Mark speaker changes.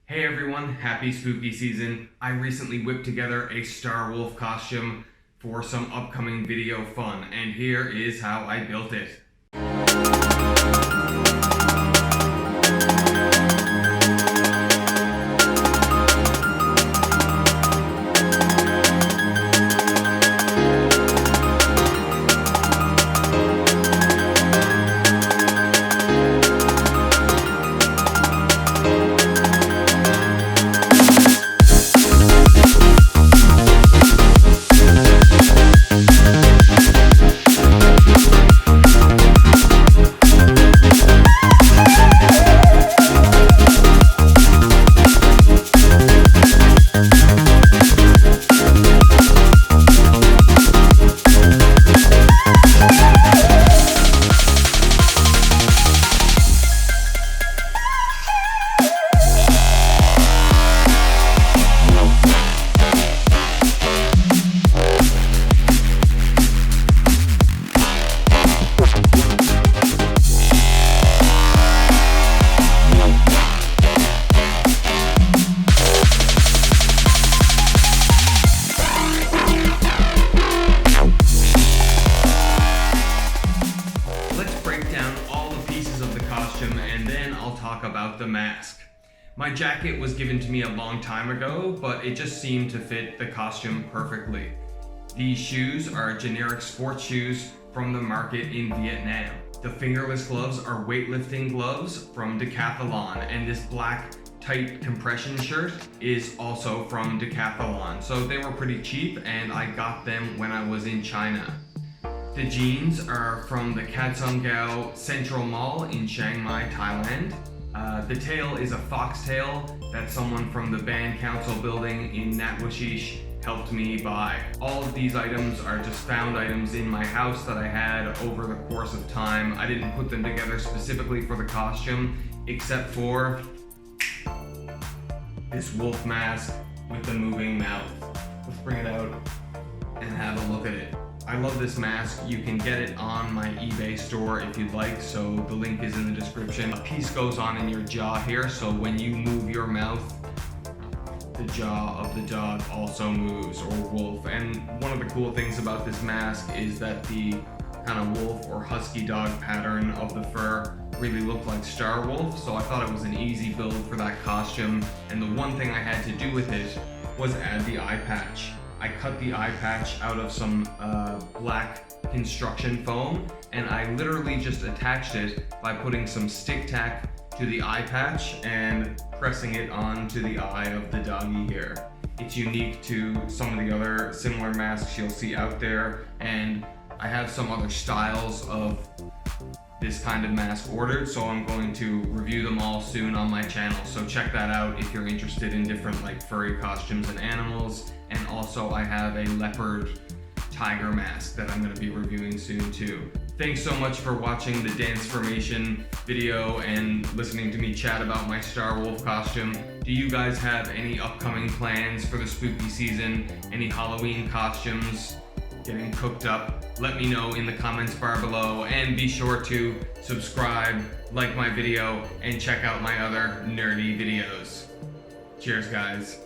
Speaker 1: Hey everyone, happy spooky season. I recently whipped together a Star Wolf costume for some upcoming video fun, and here is how I built it. And then I'll talk about the mask. My jacket was given to me a long time ago, but it just seemed to fit the costume perfectly. These shoes are generic sports shoes from the market in Vietnam. The fingerless gloves are weightlifting gloves from Decathlon, and this black tight compression shirt is also from Decathlon. So they were pretty cheap, and I got them when I was in China. The jeans are from the Katsungao Central Mall in Chiang Mai, Thailand. The tail is a foxtail that someone from the band council building in Natwashish helped me buy. All of these items are just found items in my house that I had over the course of time. I didn't put them together specifically for the costume, except for this wolf mask with the moving mouth. Let's bring it out and have a look at it. I love this mask. You can get it on my eBay store if you'd like, so the link is in the description. A piece goes on in your jaw here, so when you move your mouth, the jaw of the dog also moves, or wolf. And one of the cool things about this mask is that the kind of wolf or husky dog pattern of the fur really looked like Star Wolf, so I thought it was an easy build for that costume. And the one thing I had to do with it was add the eye patch. I cut the eye patch out of some black construction foam, and I literally just attached it by putting some stick tack to the eye patch and pressing it onto the eye of the doggy here. It's unique to some of the other similar masks you'll see out there, and I have some other styles of this kind of mask ordered, so I'm going to review them all soon on my channel, so check that out if you're interested in different like furry costumes and animals. And also I have a leopard tiger mask that I'm going to be reviewing soon too. Thanks so much for watching the Dansformation video and listening to me chat about my Star Wolf costume. Do you guys have any upcoming plans for the spooky season? Any Halloween costumes getting cooked up? Let me know in the comments bar below, and be sure to subscribe, like my video, and check out my other nerdy videos. Cheers guys.